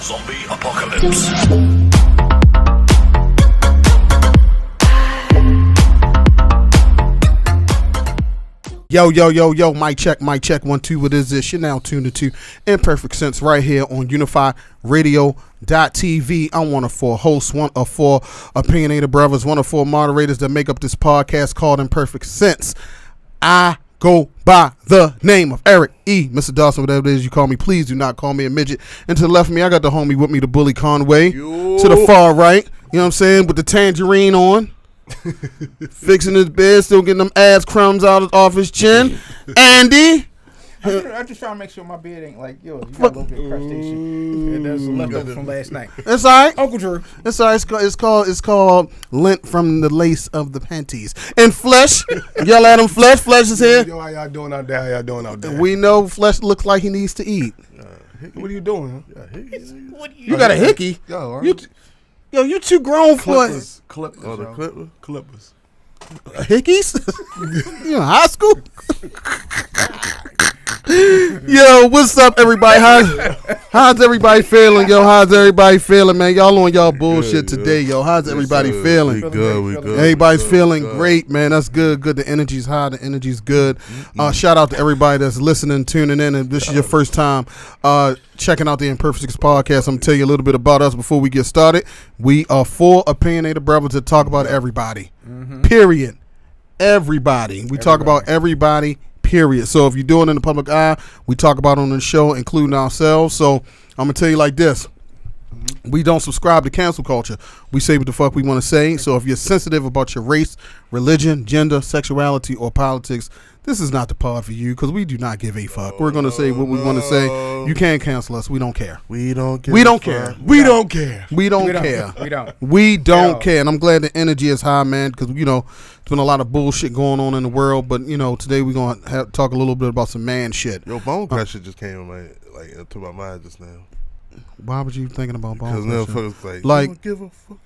Zombie apocalypse. Yo, mic check, 1, 2, what is this? You're now tuned into Imperfect Sense right here on UnifiedRadio.tv. I'm one of four hosts, one of four opinionated brothers, one of four moderators that make up this podcast called Imperfect Sense. I go by the name of Eric E. Mr. Dawson, whatever it is you call me, please do not call me a midget. And to the left of me, I got the homie with me, the bully Conway. Yo. To the far right, you know what I'm saying, with the tangerine on. Fixing his bed, still getting them ass crumbs out off his chin. Andy. I'm just trying to make sure my bed ain't like yours. You got a little bit of crustation. And there's some leftover from last night. That's all right. Uncle Drew. That's all right. It's called lint from the lace of the panties. And Flesh. Yell at him, Flesh. Flesh is here. Yo, how y'all doing out there? We know Flesh looks like he needs to eat. What are you doing? Huh? You got a hickey. Yo, You too grown for it. Clippers. Oh, the Clippers. Hickeys? You in high school? Yo, what's up, everybody? How's everybody feeling? Yo, how's everybody feeling, man? Y'all on y'all bullshit today, yo. How's everybody feeling? We good. Everybody's feeling great, man. That's good. The energy's high. The energy's good. Shout out to everybody that's listening, tuning in. And this is your first time checking out the Imperfect Sense Podcast. I'm going to tell you a little bit about us before we get started. We are four opinionated brothers that talk about everybody. Period. Everybody. We talk about everybody. Period. So if you're doing it in the public eye, we talk about it on the show, including ourselves. So I'm going to tell you like this. We don't subscribe to cancel culture. We say what the fuck we want to say. So if you're sensitive about your race, religion, gender, sexuality, or politics, this is not the pod for you because we do not give a fuck. We're going to say what we want to say. You can't cancel us. We don't care. We don't care. We don't care. And I'm glad the energy is high, man, because, you know, there's been a lot of bullshit going on in the world. But, you know, today we're going to talk a little bit about some man shit. Yo, bone crusher just came into my mind just now. Why was you thinking about bone crusher? Because motherfuckers like, you don't give a fuck.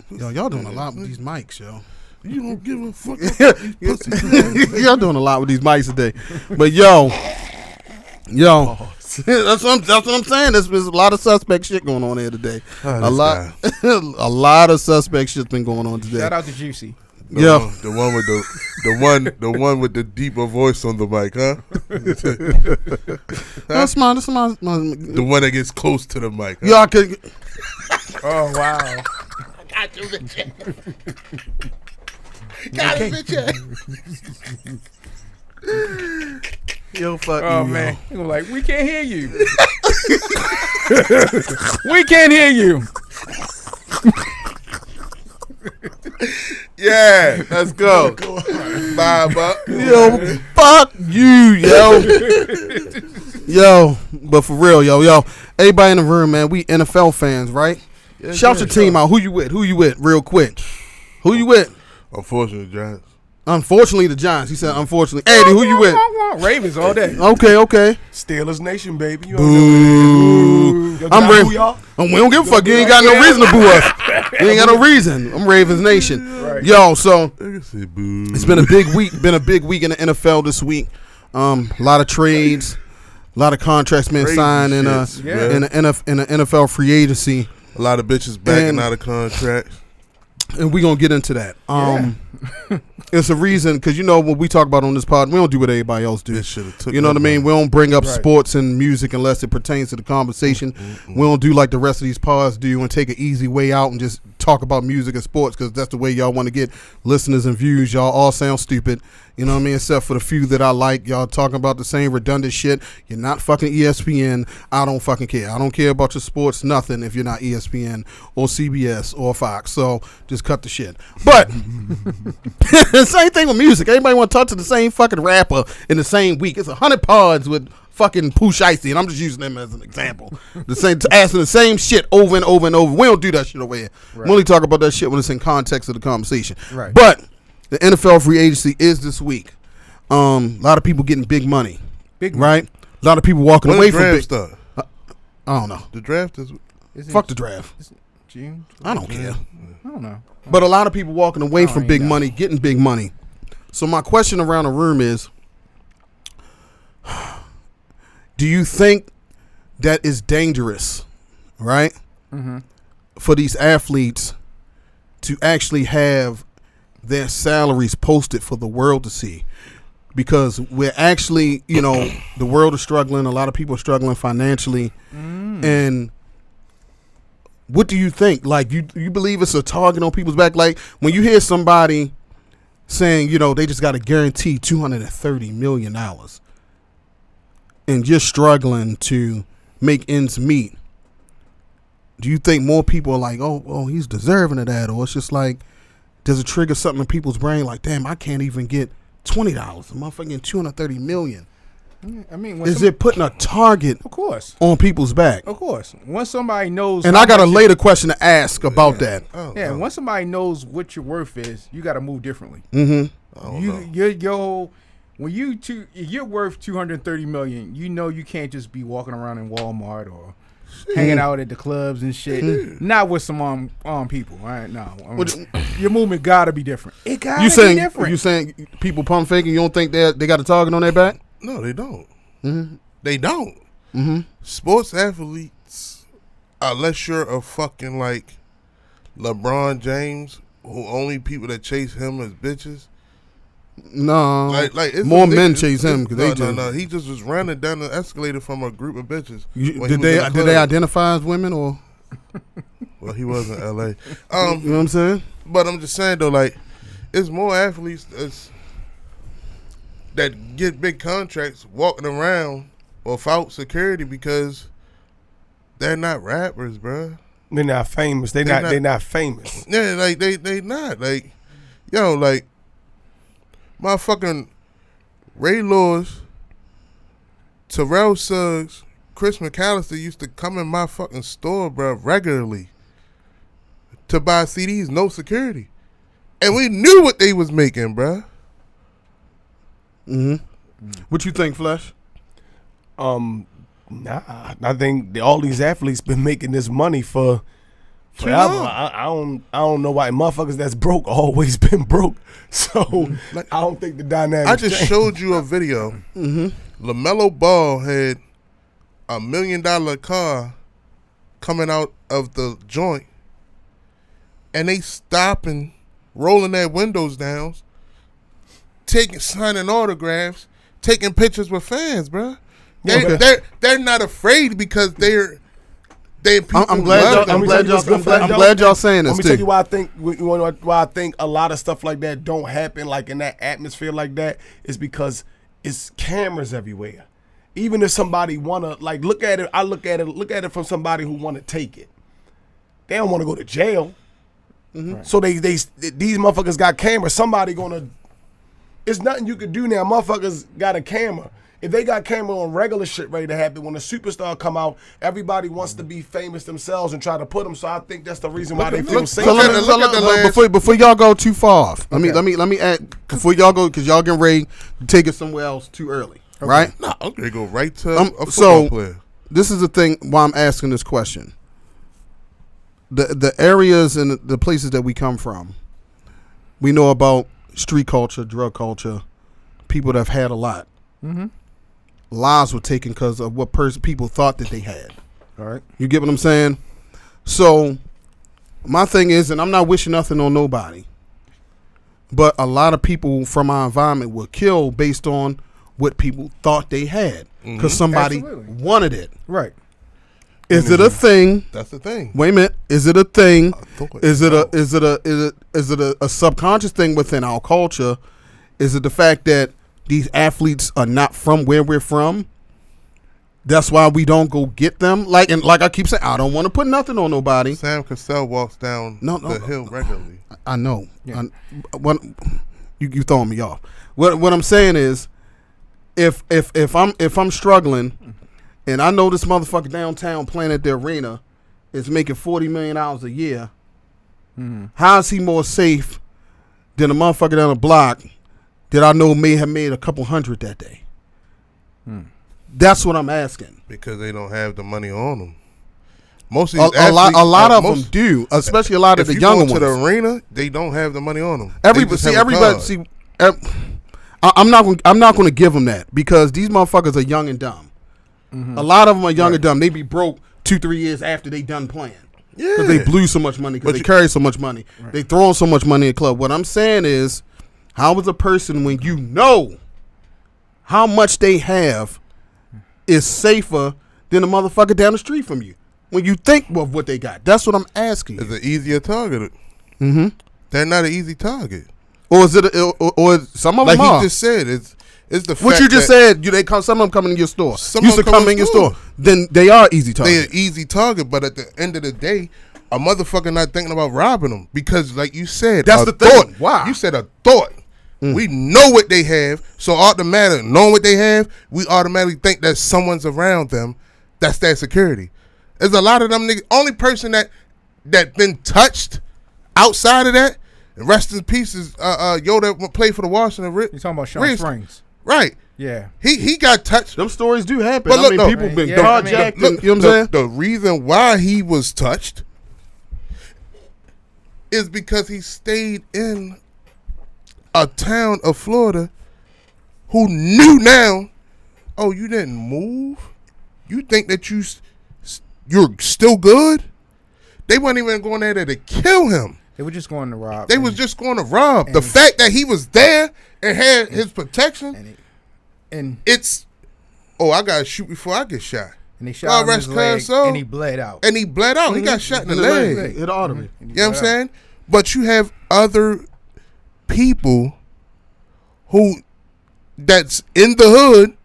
Yo, y'all doing a lot with these mics, yo. You don't give a fuck. Y'all doing a lot with these mics today. But yo, that's what I'm saying. There's a lot of suspect shit going on here today. A lot of suspect shit's been going on today. Shout out to Juicy. The one with the deeper voice on the mic, huh? That's my the one that gets close to the mic. Huh? Y'all could. Oh wow. Got you, bitch. Got it, bitch. Yo, fuck you. Oh man, you like we can't hear you. We can't hear you. Yeah, let's go. Bye, bye. Yo, fuck you, yo. Yo, but for real, yo. Everybody in the room, man, we NFL fans, right? Yeah, shout your team out. Who you with, real quick? Who you with? Unfortunately, Giants. Unfortunately, the Giants. He said, unfortunately. Eddie, who you with? Ravens all day. Okay. Steelers Nation, baby. You Boo. I'm Ravens. We don't give a fuck. You ain't got no reason to boo us. You ain't got no reason. I'm Ravens Nation. Right. Yo, so it's been a big week. Been a big week in the NFL this week. A lot of trades, a lot of contracts being signed in the NFL free agency. A lot of bitches backing out of contracts. And we're going to get into that. It's a reason, because, you know, when we talk about on this pod, we don't do what everybody else do. You know what I mean? We don't bring up sports and music unless it pertains to the conversation. We don't do like the rest of these pods do and take an easy way out and just talk about music and sports because that's the way y'all want to get listeners and views. Y'all all sound stupid. You know what I mean? Except for the few that I like. Y'all talking about the same redundant shit. You're not fucking ESPN. I don't fucking care. I don't care about your sports, nothing, if you're not ESPN or CBS or Fox. So just cut the shit. But same thing with music. Everybody want to talk to the same fucking rapper in the same week. It's 100 pods with fucking Pooh Shiesty, and I'm just using them as an example. Asking the same shit over and over and over. We don't do that shit over here. Right. We only talk about that shit when it's in context of the conversation. Right. But the NFL free agency is this week. A lot of people getting big money. Right? A lot of people walking away from big stuff. I don't know. The draft is fuck the draft. June? I don't care. I don't know. But a lot of people walking away from big money, getting big money. So my question around the room is, do you think that is dangerous right? Mm-hmm. For these athletes to actually have their salaries posted for the world to see. Because we're actually, the world is struggling. A lot of people are struggling financially. And what do you think? Like, you believe it's a target on people's back? Like, when you hear somebody saying, they just got to guarantee $230 million and you're struggling to make ends meet, do you think more people are like, oh, he's deserving of that? Or it's just like, does it trigger something in people's brain like, damn, I can't even get $20. A motherfucking $230 million. I mean, is it putting a target on people's back? Of course. Once somebody knows. And I got a later question to ask about that. Once somebody knows what your worth is, you got to move differently. Mm-hmm. When you're worth $230 million, you can't just be walking around in Walmart or hanging out at the clubs and shit. Not with some armed people, right? No, your movement gotta be different. It gotta be different. You saying people pump faking? You don't think they got a target on their back? No, they don't. Mm-hmm. They don't. Mm-hmm. Sports athletes, unless you're a fucking like LeBron James, who only people that chase him as bitches. No, like more men chase him because no. He just was running down the escalator from a group of bitches. Did they identify as women or? Well, he was in L.A. You know what I'm saying? But I'm just saying though, like, it's more athletes that get big contracts walking around without security because they're not rappers, bro. They're not famous. They're not famous. Yeah, like they not like, like. Motherfucking Ray Lewis, Terrell Suggs, Chris McAllister used to come in my fucking store, bro, regularly to buy CDs, no security. And we knew what they was making, bro. Mm-hmm. What you think, Flesh? Nah, I think all these athletes been making this money for forever. I don't know why motherfuckers that's broke always been broke. So I don't think the dynamic. I just showed you a video. Mm-hmm. LaMelo Ball had $1 million car coming out of the joint, and they stopping, rolling their windows down, signing autographs, taking pictures with fans, bro. They're not afraid because they're. I'm glad y'all saying this. Let me tell you why I think a lot of stuff like that don't happen, like in that atmosphere like that, is because it's cameras everywhere. Even if somebody wanna look at it, look at it from somebody who wanna take it. They don't wanna go to jail. Mm-hmm. Right. So these motherfuckers got cameras. Somebody gonna. It's nothing you could do now. Motherfuckers got a camera. If they got camera on regular shit ready to happen, when a superstar come out, everybody wants to be famous themselves and try to put them. So I think that's the reason why they feel safe. Before y'all go too far off, let me add before y'all go, because y'all getting ready to take it somewhere else too early, right? No, I'm gonna go right to a football player. This is the thing why I'm asking this question. The areas and the places that we come from, we know about street culture, drug culture, people that have had a lot. Mm-hmm. Lives were taken because of what people thought that they had. All right. You get what I'm saying? So my thing is, and I'm not wishing nothing on nobody, but a lot of people from our environment were killed based on what people thought they had because somebody wanted it. Right. Is it a thing? That's the thing. Wait a minute. Is it a thing? Is it a subconscious thing within our culture? Is it the fact that these athletes are not from where we're from? That's why we don't go get them. Like I keep saying, I don't want to put nothing on nobody. Sam Cassell walks down the hill regularly. I know. Yeah. You throwing me off. What I'm saying is, if I'm struggling, and I know this motherfucker downtown playing at the arena is making $40 million a year, how is he more safe than a motherfucker down the block that I know may have made a couple hundred that day? That's what I'm asking. Because they don't have the money on them. Most of these a lot of them do, especially a lot of the younger ones. If you go to the arena, they don't have the money on them. I'm not going to give them that because these motherfuckers are young and dumb. A lot of them are young and dumb. They be broke 2-3 years after they done playing. Yeah. Because they blew so much money, because they carry so much money. Right. They throwing so much money in the club. What I'm saying is, how is a person, when you know how much they have, is safer than a motherfucker down the street from you? When you think of what they got. That's what I'm asking. It's an easier target. Mm-hmm. They're not an easy target. Or is it? Or some of them are. Like he just said, it's the fact what you just said. Some of them come in your store. Some used to come in your store. Then they are easy target. They're an easy target, but at the end of the day, a motherfucker not thinking about robbing them because, like you said, that's the thing. Thought. Wow. You said a thought. We know what they have, so automatically knowing what they have, we automatically think that someone's around them. That's their security. There's a lot of them niggas. Only person that been touched outside of that, rest in peace, is that played for the Washington. You talking about Sean Springs? Right. Yeah. He got touched. Them stories do happen. But look, people been carjacked. You know what I'm saying? The reason why he was touched is because he stayed in a town of Florida who knew now, oh, you didn't move? You think that you're still good? They weren't even going there to kill him. They were just going to rob. They was just going to rob. The fact that he was there and had his protection, and it's, I got to shoot before I get shot. And they shot him in his leg, and he bled out. And he bled out. He got shot in the leg. Hit artery. You know what I'm saying? But you have other people that's in the hood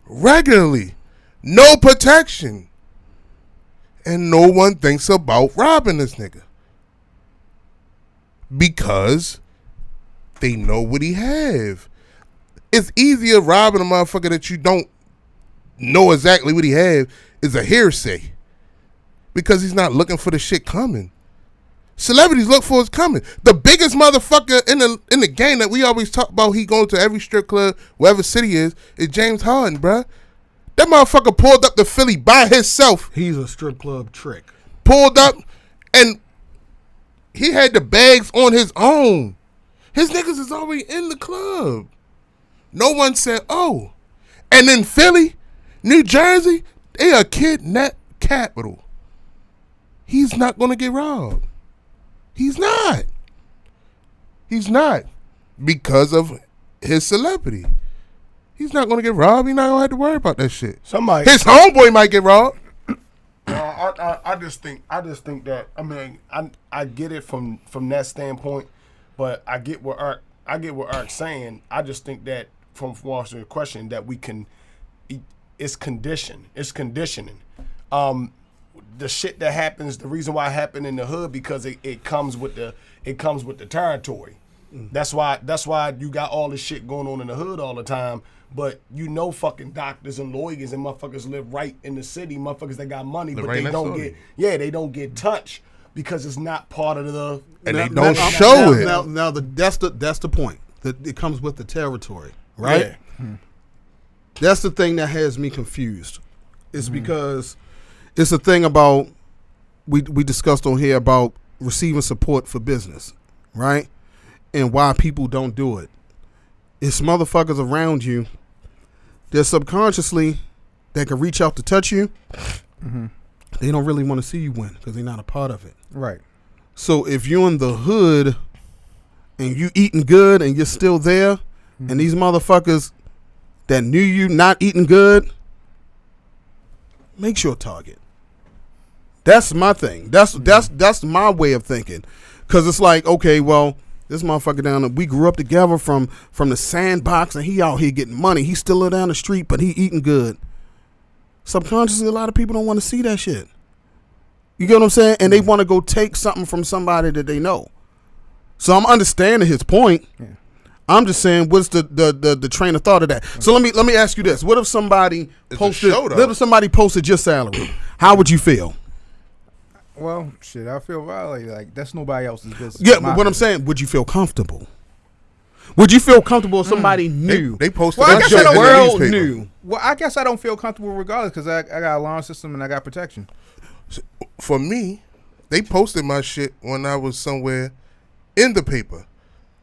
regularly, no protection, and no one thinks about robbing this nigga because they know what he have. It's easier robbing a motherfucker that you don't know exactly what he have is a hearsay because he's not looking for the shit coming. Celebrities look for it's coming. The biggest motherfucker in the game that we always talk about, he going to every strip club, wherever city is James Harden, bruh. That motherfucker pulled up to Philly by himself. He's a strip club trick. Pulled up, and he had the bags on his own. His niggas is already in the club. No one said, oh. And in Philly, New Jersey, they are kidnap capital. He's not going to get robbed. He's not. He's not. Because of his celebrity. He's not going to get robbed. He's not going to have to worry about that shit. His homeboy might get robbed. I just think that, I mean, I get it from that standpoint, but I get what Ark's saying. I just think that from answering the question that we can, it's conditioning. The shit that happens, the reason why it happened in the hood, because it comes with the territory. That's why you got all this shit going on in the hood all the time. But fucking doctors and lawyers and motherfuckers live right in the city, motherfuckers that got money, but they don't get touched because it's not part of the, and they don't show it. That's the point. That it comes with the territory, right? Yeah. That's the thing that has me confused. It's because it's a thing about we discussed on here about receiving support for business, right? And why people don't do it. It's motherfuckers around you that subconsciously that can reach out to touch you. Mm-hmm. They don't really want to see you win because they're not a part of it. Right. So if you're in the hood and you eating good and you're still there, and these motherfuckers that knew you not eating good, makes your target. That's my thing. That's my way of thinking. Because it's like, okay, well, this motherfucker down there, we grew up together from the sandbox, and he out here getting money. He still live down the street, but he eating good. Subconsciously, a lot of people don't want to see that shit. You get what I'm saying? And they want to go take something from somebody that they know. So I'm understanding his point. Yeah. I'm just saying, what's the train of thought of that? So let me ask you this: what if somebody posted your salary? How would you feel? Well, shit, I feel violated. Like, that's nobody else's business. Yeah, but what I'm saying, would you feel comfortable? Would you feel comfortable if somebody knew? They posted that shit in the world newspaper. Knew. Well, I guess I don't feel comfortable regardless because I got an alarm system and I got protection. For me, they posted my shit when I was somewhere in the paper,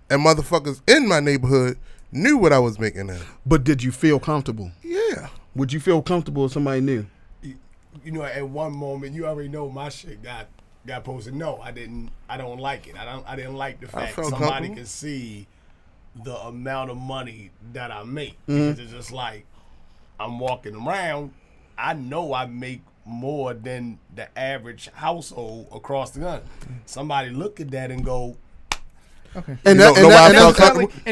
and motherfuckers in my neighborhood knew what I was making at. But did you feel comfortable? Yeah. Would you feel comfortable if somebody knew? you know, at one moment, you already know my shit got posted. No, I didn't. I don't like it. I didn't like the fact somebody can see the amount of money that I make. Because it's just like I'm walking around. I know I make more than the average household across the country. Somebody look at that and go, okay. And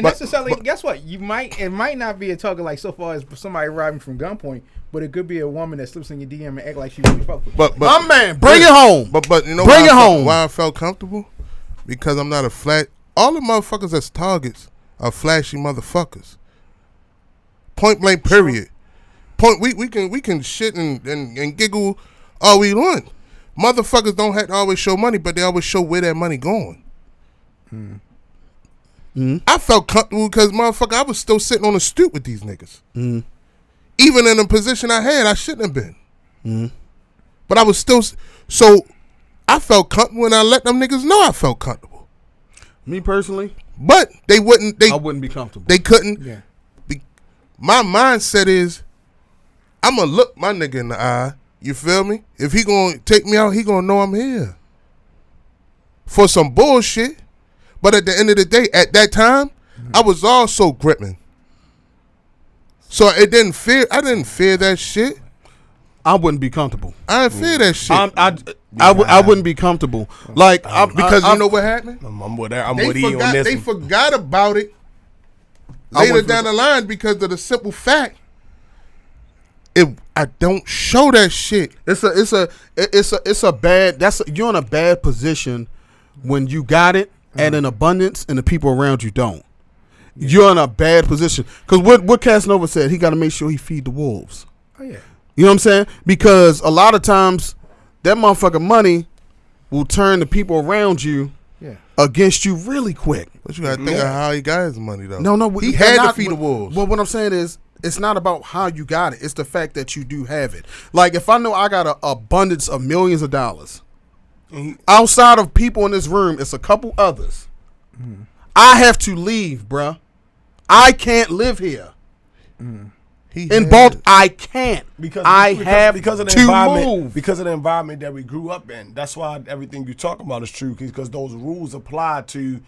necessarily, guess what? It might not be a target like so far as somebody robbing from gunpoint, but it could be a woman that slips in your DM and act like she really fuck with you. But my man, bring it home. But you know bring it home. Why I felt comfortable? Because I'm not a flat. All the motherfuckers that's targets are flashy motherfuckers. Point blank. Period. Point. We can shit and giggle all we want. Motherfuckers don't have to always show money, but they always show where that money going. I felt comfortable because motherfucker, I was still sitting on the stoop with these niggas. Even in the position I had, I shouldn't have been. But I was still, so I felt comfortable and I let them niggas know I felt comfortable. Me personally, but I wouldn't be comfortable. They couldn't. Yeah. My mindset is, I'm gonna look my nigga in the eye. You feel me? If he gonna take me out, he gonna know I'm here for some bullshit. But at the end of the day, at that time, I was also gripping. So I didn't fear that shit. I wouldn't be comfortable. I didn't fear that shit. I wouldn't be comfortable. Like because you know what happened? I'm with E on this. They forgot about it later down the line because of the simple fact. I don't show that shit. It's a bad. You're in a bad position when you got it at an abundance and the people around you don't. Yeah. You're in a bad position because what Casanova said, he got to make sure he feed the wolves. Oh yeah, you know what I'm saying? Because a lot of times that motherfucking money will turn the people around you against you really quick. But you got to think of how he got his money though. No, he had to feed the wolves. Well, what I'm saying is, it's not about how you got it. It's the fact that you do have it. Like, if I know I got an abundance of millions of dollars, outside of people in this room, it's a couple others. I have to leave, bruh. I can't live here. In Baltimore, I can't. Because of the environment, move. Because of the environment that we grew up in. That's why everything you're talking about is true. Because those rules apply to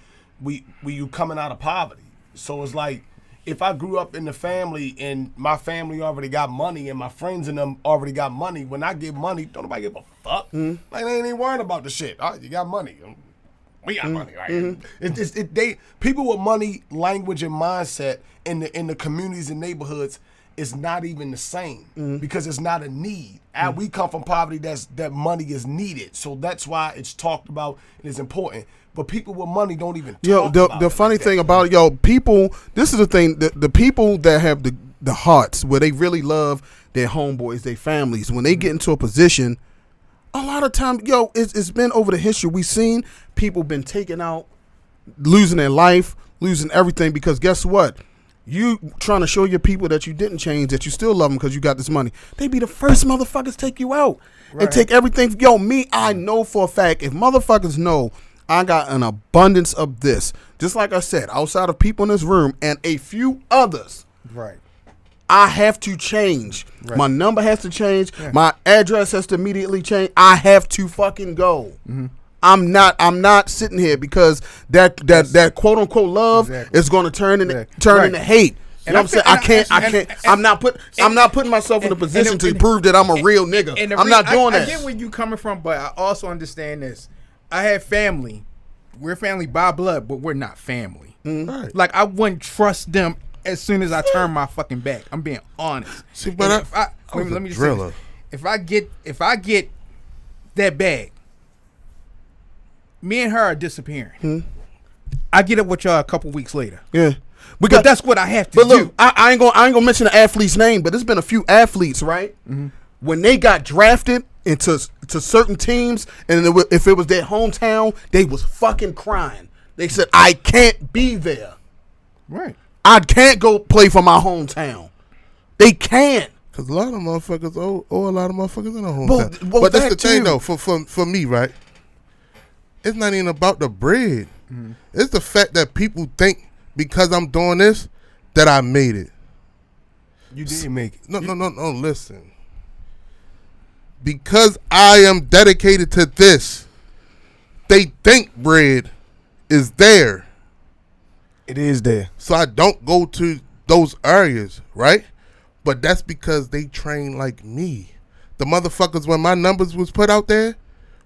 you coming out of poverty. So it's like, if I grew up in the family and my family already got money and my friends and them already got money, when I get money, don't nobody give a fuck. Like, they ain't even worrying about the shit. All right, you got money. We got money, right? People with money, language, and mindset in the communities and neighborhoods is not even the same because it's not a need. We come from poverty that money is needed. So that's why it's talked about and it's important. But people with money don't even talk about the funny thing about it, people, this is the thing, the people that have the hearts where they really love their homeboys, their families, when they get into a position, a lot of time, it's been over the history. We've seen people been taken out, losing their life, losing everything because guess what? You trying to show your people that you didn't change, that you still love them because you got this money. They be the first motherfuckers take you out and take everything. I know for a fact, if motherfuckers know I got an abundance of this, just like I said, outside of people in this room and a few others, I have to change. My number has to change. My address has to immediately change. I have to fucking go. I'm not sitting here because that quote unquote love is going to turn into hate. You know what I'm saying? I can't. I'm not putting myself in a position to prove that I'm a real nigga. I'm not doing that. I get where you coming from, but I also understand this. I have family. We're family by blood, but we're not family. Like, I wouldn't trust them as soon as I turn my fucking back. I'm being honest. See, but let me just say this. If I get that bag, me and her are disappearing. I get up with y'all a couple weeks later. Yeah. But that's what I have to do. Look, I ain't gonna mention the athlete's name, but there's been a few athletes, right? When they got drafted into certain teams, and if it was their hometown, they was fucking crying. They said, I can't be there. Right. I can't go play for my hometown. They can't. Because a lot of motherfuckers owe a lot of motherfuckers in their hometown. But that's the thing, though, for me, right? It's not even about the bread. It's the fact that people think because I'm doing this that I made it. You didn't make it. No, listen. because I am dedicated to this, they think bread is there. It is there. So I don't go to those areas, right? But that's because they train like me. The motherfuckers, when my numbers was put out there,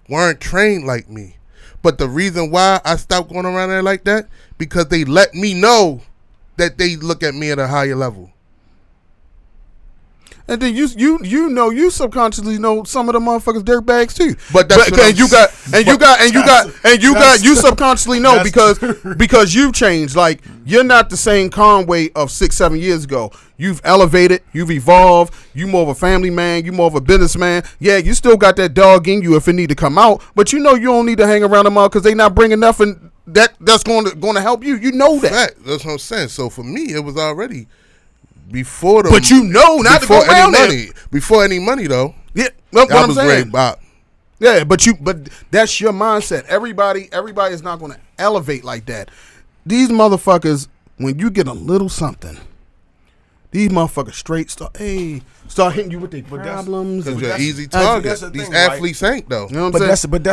weren't trained like me. But the reason why I stopped going around there like that, because they let me know that they look at me at a higher level. And then you subconsciously know some of the motherfuckers dirtbags too. But that's you subconsciously know because you've changed. Like, you're not the same Conway of 6-7 years ago. You've elevated, you've evolved. You more of a family man. You more of a businessman. Yeah, you still got that dog in you if it need to come out. But you know you don't need to hang around them all because they not bringing nothing that's going to help you. You know that. Fact. That's what I'm saying. So for me, it was already. Before the, but you know not to go around money. Before any money though. Yeah, what I'm saying. Right, yeah, but that's your mindset. Everybody is not going to elevate like that. These motherfuckers, when you get a little something, these motherfuckers straight start hitting you with their problems. Because you're an easy target. These athletes ain't though. You know what I'm saying? But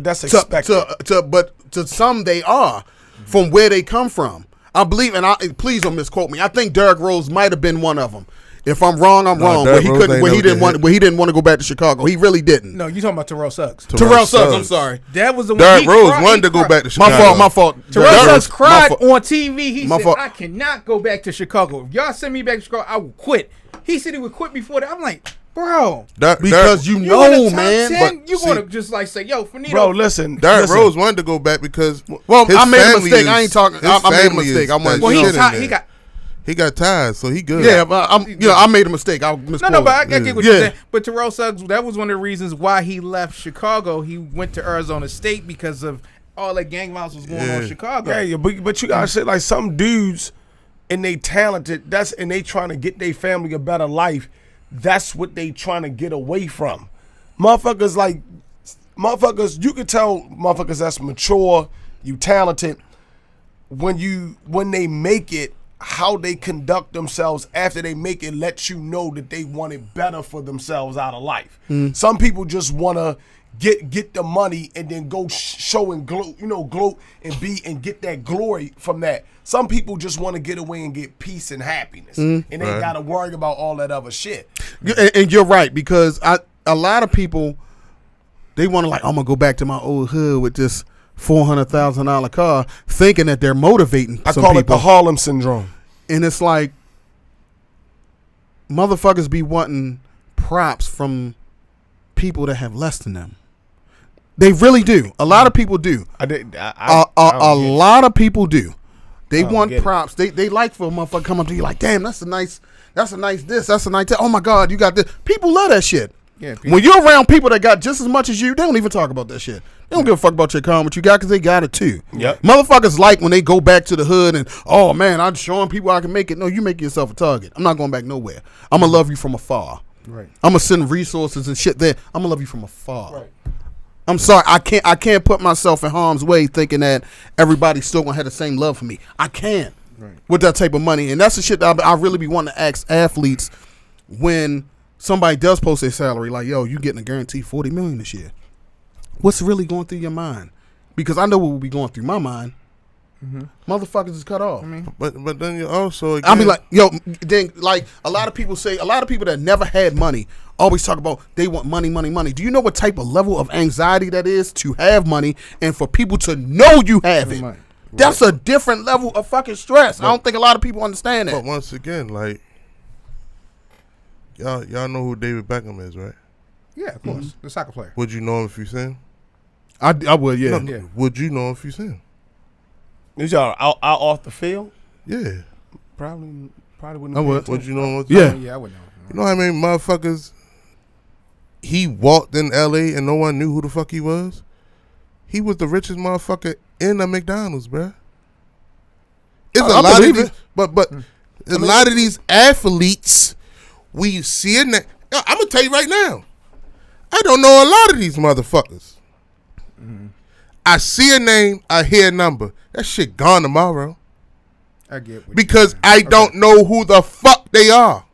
that's expected. But to some they are from where they come from. I believe, and please don't misquote me. I think Derrick Rose might have been one of them. If I'm wrong, I'm wrong. Where he didn't want to go back to Chicago. He really didn't. No, you talking about Terrell Suggs? Terrell Suggs. I'm sorry. That was the one. Derrick Rose wanted to go back to Chicago. My fault. Terrell Suggs cried on TV. He said, "I cannot go back to Chicago. If y'all send me back to Chicago, I will quit." He said he would quit before that. I'm like, bro, because you know, man. But you want to just like say, "Yo, Finito." Bro, listen. Derrick Rose wanted to go back because I made a mistake. I ain't talking. I made a mistake. He got tired, so he good. Yeah, but I made a mistake. I misquoted. No, but I get what you're saying. But Terrell Suggs, that was one of the reasons why he left Chicago. He went to Arizona State because of all that gang violence was going on in Chicago. Yeah, but you gotta say, like, some dudes and they talented. And they trying to get their family a better life. That's what they trying to get away from. Motherfuckers, you can tell motherfuckers that's mature, you talented, when they make it, how they conduct themselves after they make it lets you know that they want it better for themselves out of life. Some people just want to get the money and then go show and gloat and get that glory from that. Some people just want to get away and get peace and happiness, and they got to worry about all that other shit. And you're right, because a lot of people, they want to, like, I'm gonna go back to my old hood with this $400,000 car, thinking that they're motivating. I call it the Harlem syndrome. And it's like, motherfuckers be wanting props from people that have less than them. They really do. A lot of people do. A lot of people do. They want props. They like for a motherfucker come up to you like, damn, that's a nice this, that's a nice that. Oh my God, you got this. People love that shit. Yeah, when you're around people that got just as much as you, they don't even talk about that shit. They don't give a fuck about your car, what you got, because they got it too. Yep. Motherfuckers like when they go back to the hood and, oh man, I'm showing people I can make it. No, you make yourself a target. I'm not going back nowhere. I'm going to love you from afar. Right. I'm going to send resources and shit there. I'm going to love you from afar. Right. I'm sorry, I can't put myself in harm's way thinking that everybody's still going to have the same love for me. I can't. Right. With that type of money. And that's the shit that I really be wanting to ask athletes when somebody does post their salary, like, yo, you getting a guaranteed $40 million this year. What's really going through your mind? Because I know what will be going through my mind. Mm-hmm. Motherfuckers is cut off. But then you also, again, I mean, like, yo, then, like, a lot of people that never had money always talk about they want money. Do you know what type of level of anxiety that is to have money and for people to know you have it? Right. That's a different level of fucking stress. I don't think a lot of people understand that. But once again, like, y'all know who David Beckham is, right? Yeah, of course. The soccer player. Would you know him if you seen him? I would, yeah. No, yeah. Would you know him if you seen him? Is y'all out off the field? Yeah. Probably wouldn't. I would. Would you know him? Yeah, I would know. You know how many motherfuckers he walked in L.A. and no one knew who the fuck he was? He was the richest motherfucker in the McDonald's, bruh. It's a lot of these, but a lot of these athletes, we see it. I'm gonna tell you right now, I don't know a lot of these motherfuckers. Mm-hmm. I see a name, I hear a number. That shit gone tomorrow. I get what because I don't know who the fuck they are.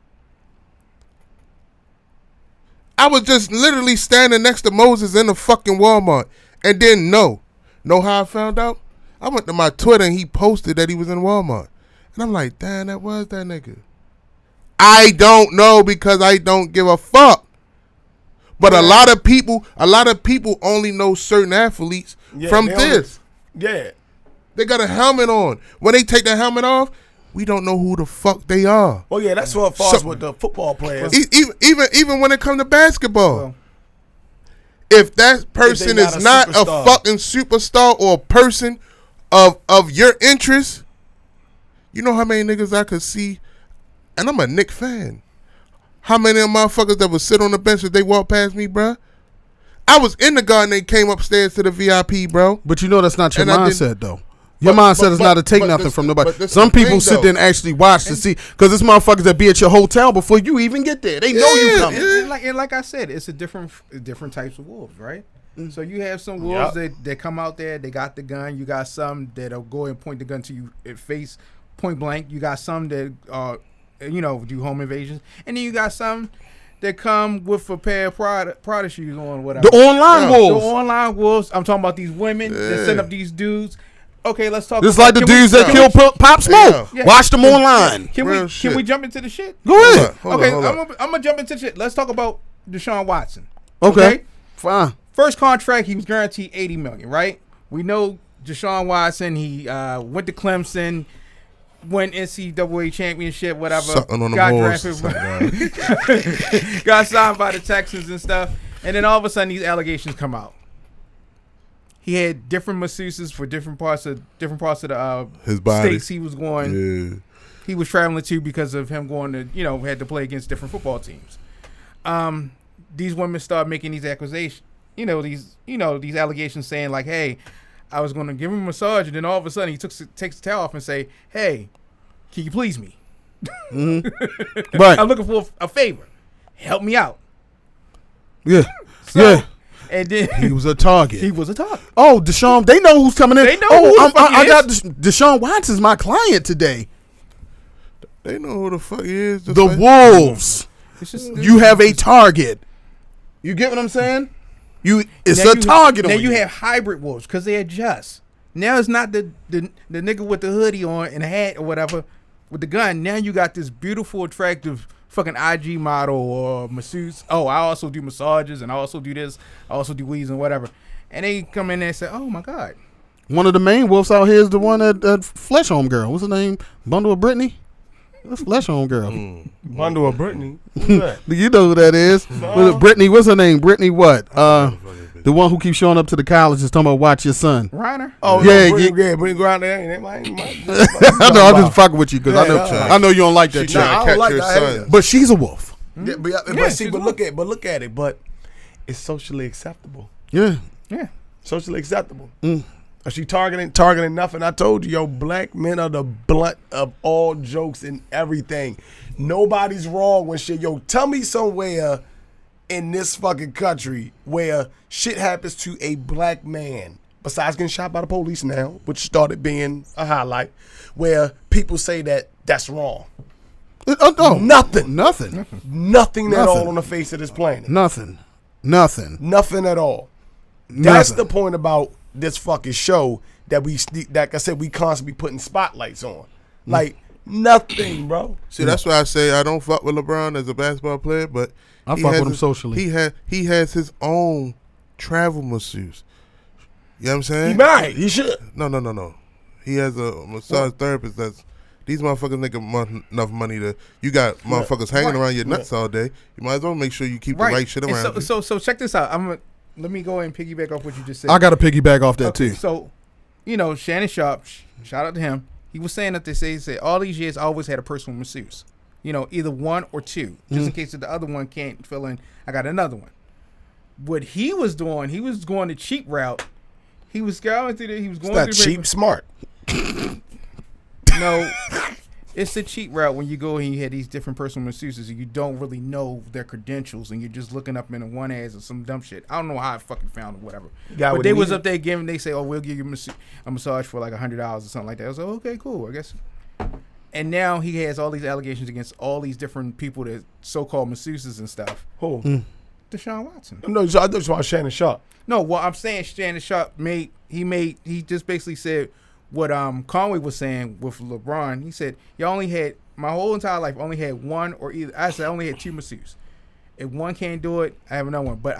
I was just literally standing next to Moses in the fucking Walmart and didn't know. Know how I found out? I went to my Twitter and he posted that he was in Walmart. And I'm like, damn, that was that nigga. I don't know because I don't give a fuck. But a lot of people only know certain athletes from this. They got a helmet on. When they take the helmet off, we don't know who the fuck they are. Oh yeah, that's what far as with the football players. Even when it comes to basketball. Well, if that person is not a fucking superstar or a person of your interest, you know how many niggas I could see, and I'm a Knicks fan. How many of them motherfuckers that would sit on the bench if they walk past me, bro? I was in the garden, they came upstairs to the VIP, bro. But you know that's not your mindset, though. Your mindset is not to take nothing from nobody. Some people sit there and actually watch to see, because it's motherfuckers that be at your hotel before you even get there. They know you coming. And like I said, it's a different types of wolves, right? So you have some wolves that come out there, they got the gun. You got some that'll go and point the gun to you at face point blank. You got some that do home invasions, and then you got some that come with a pair of Prada shoes on, whatever. The online wolves. The online wolves. I'm talking about these women that send up these dudes. Okay, let's talk. It's like the dudes that kill Pop Smoke. Yeah. Watch them online. Can we jump into the shit? Go ahead. Hold on. I'm gonna jump into the shit. Let's talk about Deshaun Watson. Okay? Fine. First contract, he was guaranteed $80 million, right? We know Deshaun Watson. He went to Clemson, won NCAA championship, whatever. Sucking on got the drafted, got signed by the Texans and stuff, and then all of a sudden these allegations come out. He had different masseuses for different parts of the his body. States he was going. Yeah. He was traveling to because of him going to had to play against different football teams. These women start making these accusations. These allegations saying like, hey, I was going to give him a massage, and then all of a sudden he takes the towel off and say, hey, can you please me? Mm-hmm. Right. I'm looking for a favor. Help me out. Yeah. So, and then he was a target. He was a target. Oh, Deshaun, they know who's coming in. They know who the fuck I got Deshaun Watson's my client today. They know who the fuck he is. The Wolves. You have a target. You get what I'm saying? It's a target. Now you have hybrid wolves because they adjust. Now it's not the nigga with the hoodie on and a hat or whatever with the gun. Now you got this beautiful, attractive fucking IG model or masseuse. Oh, I also do massages and I also do this. I also do weaves and whatever. And they come in there and say, "Oh my God." One of the main wolves out here is the one at Flesh Home Girl. What's her name? Bundle of Brittany? That's Flesh Home Girl. Bundle of Brittany. Who's that? You know who that is? Brittany, what's her name? Brittany what? The one who keeps showing up to the colleges talking about watch your son. Reiner? Oh, yeah. Brittany go out there. I know, I'm just fucking with you because I know you don't like that chick. I don't like that. But she's a wolf. But look at it. But it's socially acceptable. Yeah. Socially acceptable. Is she targeting nothing? I told you, black men are the blunt of all jokes and everything. Nobody's wrong when shit. Tell me somewhere in this fucking country where shit happens to a black man, besides getting shot by the police now, which started being a highlight, where people say that that's wrong. Nothing at all on the face of this planet. Nothing at all. That's the point about this fucking show that like I said, we constantly putting spotlights on. Like nothing, bro. See, that's why I say I don't fuck with LeBron as a basketball player, but I fuck with him socially. He has his own travel masseuse. You know what I'm saying? He married. He should. No. He has a massage therapist that's. These motherfuckers make enough money to. You got motherfuckers hanging around your nuts all day. You might as well make sure you keep the right shit around. So check this out. Let me go ahead and piggyback off what you just said. I got to piggyback off that too. So, Shannon Sharp, shout out to him. He was saying that he said all these years I always had a personal masseuse. Either one or two, just in case that the other one can't fill in. I got another one. What he was doing, he was going the cheap route. He was going through cheap, smart. No, it's the cheap route when you go and you have these different personal masseuses and you don't really know their credentials and you're just looking up in one ass or some dumb shit. I don't know how I fucking found it, whatever. But they was up there giving. They say, "Oh, we'll give you a massage for like $100 or something like that." I was like, "Okay, cool, I guess." And now he has all these allegations against all these different people that so-called masseuses and stuff. Deshaun Watson. No, I thought you about Shannon Sharp. No, well, I'm saying Shannon Sharp he just basically said what Conway was saying with LeBron. He said, "You only had my whole entire life only had one or either." I said, "I only had two masseuses. If one can't do it, I have another one. But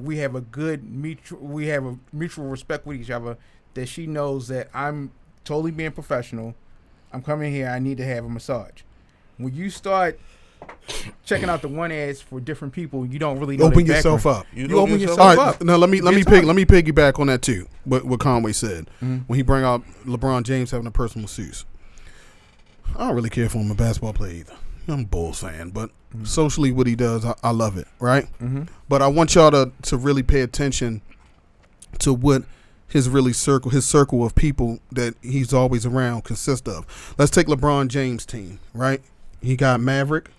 we have a mutual respect with each other. That she knows that I'm totally being professional. I'm coming here. I need to have a massage. When you start checking out the one ads for different people, you don't really know open their yourself background. up. You open yourself All right, up. now let me piggyback on that too. What Conway said when he brought out LeBron James having a personal masseuse. I don't really care for him a basketball player either. I'm a Bulls fan, but socially what he does, I love it, right? But I want y'all to really pay attention to what his circle of people that he's always around consists of. Let's take LeBron James' team, right? He got Maverick,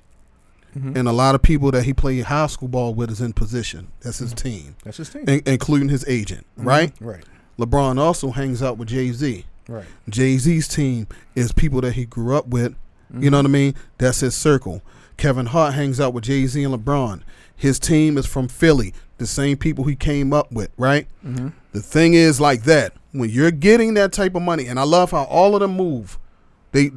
and a lot of people that he played high school ball with is in position. That's his team. That's his team. Including his agent, right? Right. LeBron also hangs out with Jay-Z. Right. Jay-Z's team is people that he grew up with. You know what I mean? That's his circle. Kevin Hart hangs out with Jay-Z and LeBron. His team is from Philly, the same people he came up with, right? The thing is like that. When you're getting that type of money, and I love how all of them move, they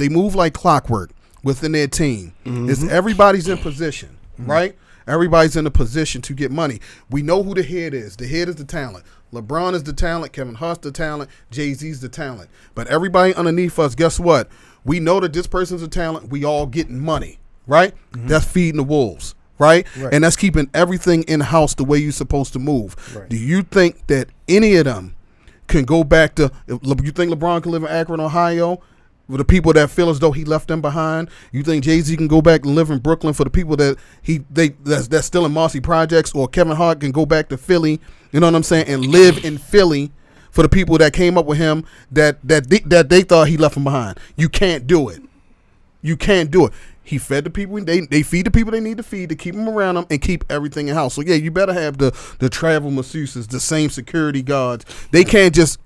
move like clockwork within their team. It's everybody's in position, right? Everybody's in a position to get money. We know who the head is. The head is the talent. LeBron is the talent. Kevin Hart's the talent. Jay-Z's the talent. But everybody underneath us, guess what? We know that this person's a talent. We all getting money, right? That's feeding the wolves, right? And that's keeping everything in-house the way you're supposed to move. Do you think that any of them can go back to, you think LeBron can live in Akron, Ohio, with the people that feel as though he left them behind? You think Jay-Z can go back and live in Brooklyn for the people that that's still in Marcy Projects, or Kevin Hart can go back to Philly, you know what I'm saying, and live in Philly for the people that came up with him that they thought he left them behind? You can't do it. You can't do it. He fed the people. They feed the people they need to feed to keep them around them and keep everything in house. So yeah, you better have the travel masseuses, the same security guards. They can't just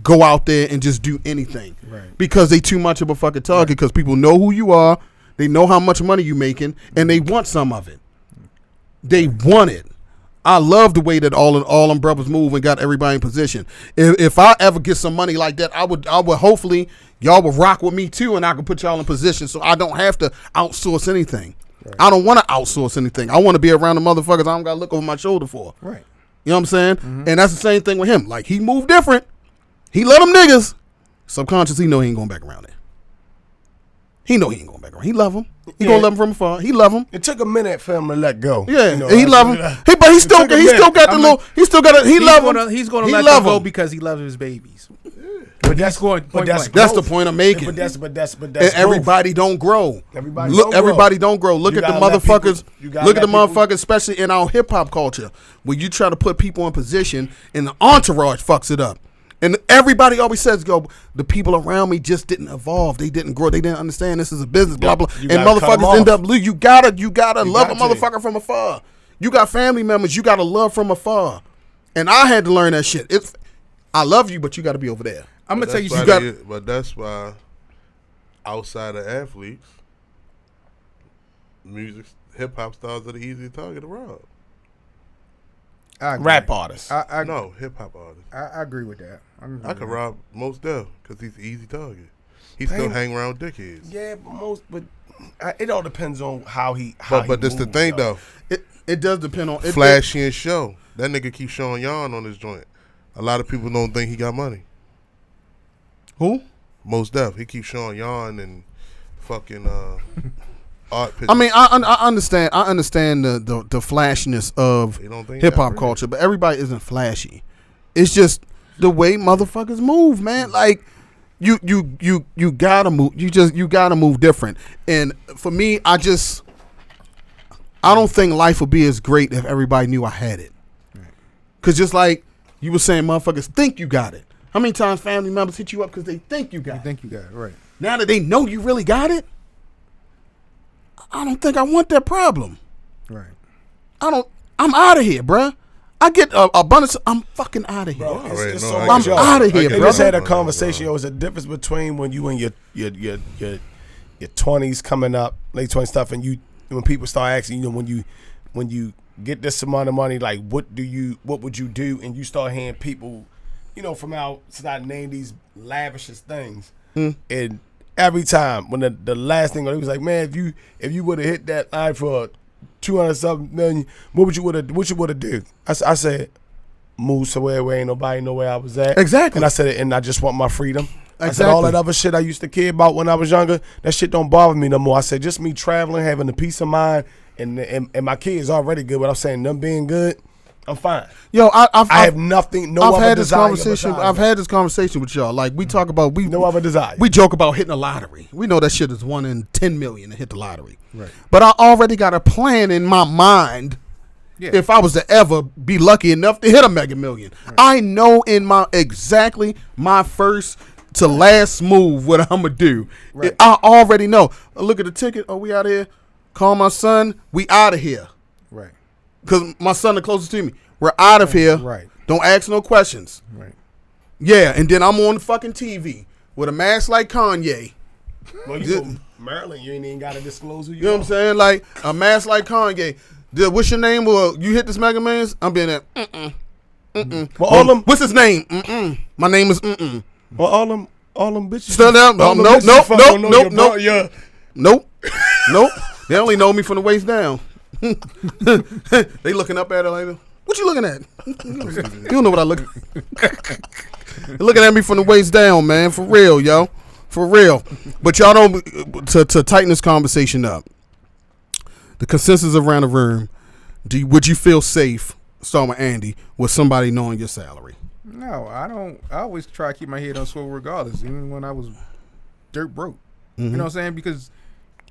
go out there and just do anything, because they too much of a fucking target. Because people know who you are, they know how much money you making, and they want some of it. They want it. I love the way that all them brothers move and got everybody in position. If I ever get some money like that, I would hopefully y'all will rock with me too, and I can put y'all in position so I don't have to outsource anything. I don't want to outsource anything. I want to be around the motherfuckers I don't got to look over my shoulder for. Right. You know what I'm saying? And that's the same thing with him. Like, he moved different. He let them niggas. Subconsciously, he know he ain't going back around there. He know he ain't going back around. He love him. He gonna love him from afar. He love him. It took a minute for him to let go. Yeah, he love him. But he still got the little. He still got. He love him. He's gonna let him go because he loves his babies. But that's going. That's the point I'm making. But that's. And everybody don't grow. Everybody don't grow. Look at the motherfuckers. Look at the motherfuckers, especially in our hip hop culture, where you try to put people in position and the entourage fucks it up. And everybody always says, "Go, the people around me just didn't evolve. They didn't grow. They didn't understand this is a business." Blah blah. And motherfuckers end up. You gotta love a motherfucker from afar. You got family members. You gotta love from afar. And I had to learn that shit. I love you, but you got to be over there. I'm gonna tell you. But that's why, outside of athletes, hip hop stars are the easiest target to rob. Rap artists. No, hip hop artists. I agree with that. I could rob most of because he's an easy target. He still hang around dickheads. Yeah, but it all depends on how he. But that's the thing though. It does depend on flashy and show. That nigga keeps showing yarn on his joint. A lot of people don't think he got money. Who? Most Def. He keeps showing yarn and fucking art pictures. I mean, I understand. I understand the flashiness of hip hop culture, but everybody isn't flashy. It's just the way motherfuckers move, man. Like you gotta move. You gotta move different. And for me, I don't think life would be as great if everybody knew I had it. Cause just like you were saying, motherfuckers think you got it. How many times family members hit you up because they think you got it? They think you got it, right. Now that they know you really got it, I don't think I want that problem. Right. I'm out of here, bruh. I get abundance. I'm fucking out of here. Bro, I'm out of here, bro. I just had a conversation. It was a difference between when you in your 20s coming up, late 20s stuff, and when people start asking, when you get this amount of money. Like, what would you do? And you start hearing people, from outside name these lavishest things. And every time when the last thing, he was like, man, if you would have hit that line for 200-something million, what you would have did? I said, move somewhere where ain't nobody know where I was at. Exactly. And I said, and I just want my freedom. Exactly. I said, all that other shit I used to care about when I was younger, that shit don't bother me no more. I said, just me traveling, having the peace of mind, and my kids already good. But I'm saying, them being good, I'm fine. Yo, I have nothing. No I've other had this desire. conversation. I've had this conversation with y'all. Like we talk about, no other desire. We joke about hitting the lottery. We know that shit is 1 in 10 million to hit the lottery. Right. But I already got a plan in my mind. Yeah. If I was to ever be lucky enough to hit a mega million, right. I know in my first to last move what I'm gonna do. Right. I already know. Look at the ticket. Oh, we out of here. Call my son. We out of here. Right. Because my son the closest to me. We're out of here. Right. Don't ask no questions. Right. Yeah, and then I'm on the fucking TV with a mask like Kanye. Well, you from Maryland, you ain't even got to disclose who you are. You know what I'm saying? Like a mask like Kanye. What's your name? Well, you hit this Mega Millions? I'm being that. Well, all them. What's his name? My name is. Well, all them bitches. Still down? Nope. They only know me from the waist down. They looking up at her like, what you looking at? You don't know what I look at. They're looking at me from the waist down, man. For real, yo. For real. But y'all don't, to tighten this conversation up, the consensus around the room, would you feel safe, starting with Andy, with somebody knowing your salary? No, I don't. I always try to keep my head on swivel regardless, even when I was dirt broke. You know what I'm saying? Because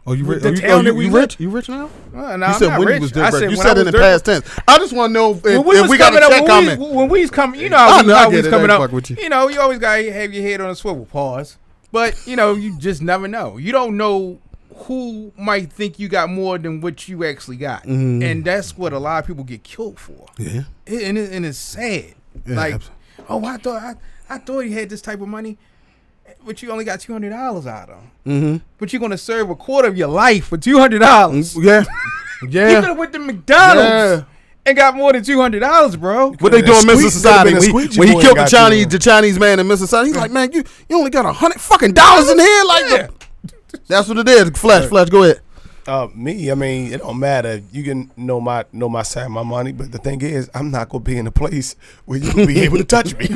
you rich? You rich now? No, you I'm said not when rich. you was dirt broke. You when said it in the past tense. I just want to know if we got a check comment. When we was coming, you know how we was coming up. With you. You know, you always got to have your head on a swivel. Pause. But, you just never know. You don't know who might think you got more than what you actually got. Mm-hmm. And that's what a lot of people get killed for. Yeah. And it's sad. Yeah, like, absolutely. I thought he had this type of money, but you only got $200 out of him. Mm-hmm. But you're going to serve a quarter of your life for $200. Yeah. Yeah. You could have went to McDonald's and got more than $200, bro. What they doing in Mr. Society? When he killed the Chinese man in Mr. Society, he's like, man, you only got $100 fucking in here? Like, that's what it is. Flash, go ahead. Me, I mean, it don't matter. You can know my side of my money, but the thing is, I'm not gonna be in a place where you will be able to touch me.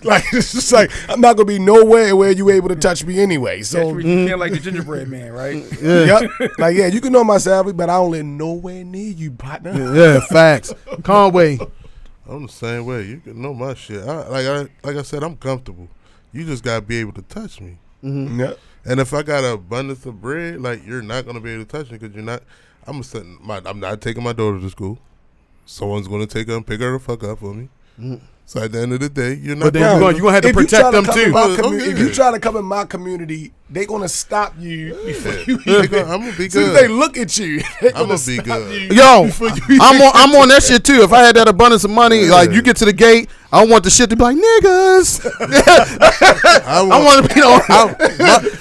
Like, it's just like I'm not gonna be nowhere where you able to touch me anyway. So you feel like the gingerbread man, right? Yeah. Like, you can know my salary, but I don't live nowhere near you, partner. Yeah, facts. Conway, I'm the same way. You can know my shit. Like I said, I'm comfortable. You just gotta be able to touch me. Mm-hmm. Yeah. And if I got an abundance of bread, like, you're not gonna be able to touch me because you're not. I'm not taking my daughter to school. Someone's gonna take her and pick her the fuck up for me. Mm. So at the end of the day, you're not. But then you're gonna have to protect them too. If you try to come in my community, they're gonna stop you before you. I'm gonna be good. As soon as they look at you, they're gonna be good. Yo, I'm on that shit too. If I had that abundance of money, like you get to the gate, I want the shit to be like niggas. I want to be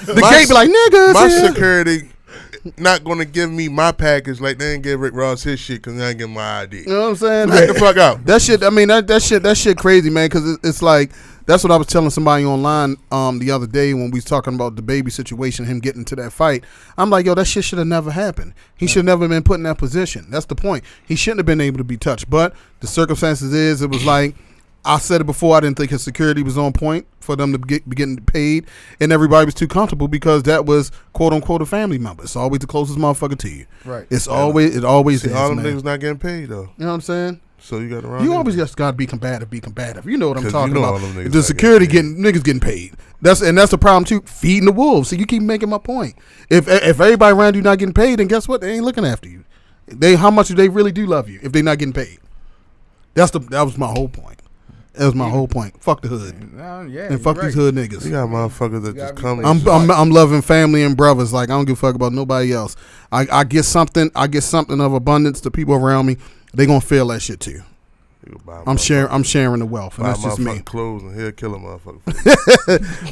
the gate be like niggas. My security not gonna give me my package like they didn't give Rick Ross his shit because they didn't give my ID. You know what I'm saying? Get the fuck out. That shit. I mean, that shit crazy, man. Because it's like that's what I was telling somebody online the other day when we was talking about the baby situation, him getting into that fight. I'm like, yo, that shit should have never happened. He should never been put in that position. That's the point. He shouldn't have been able to be touched. But the circumstances it was like. I said it before, I didn't think his security was on point for them to be getting paid, and everybody was too comfortable because that was quote unquote a family member. It's always the closest motherfucker to you. Right. It always is. All them niggas not getting paid though. You know what I'm saying? So you got to You always just gotta be combative. You know what I'm talking about. The security niggas getting paid. That's the problem too. Feeding the wolves. So you keep making my point. If everybody around you not getting paid, then guess what? They ain't looking after you. How much do they really do love you if they not getting paid? That was my whole point. That was my whole point. Fuck the hood. And fuck these hood niggas. You got motherfuckers that just come. I'm loving family and brothers. Like I don't give a fuck about nobody else. I get something of abundance to people around me. They gonna feel that shit too. I'm sharing the wealth, and that's just me. Clothes and he'll kill a motherfucker.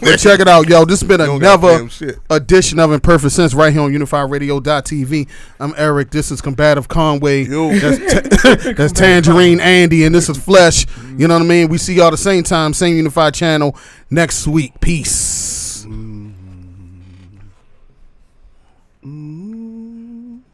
But check it out, yo. This has been another edition of Imperfect Sense right here on UnifiedRadio.tv. I'm Eric. This is Combative Conway. That's Tangerine Andy, and this is Flesh. You know what I mean? We see y'all the same time, same Unified channel next week. Peace.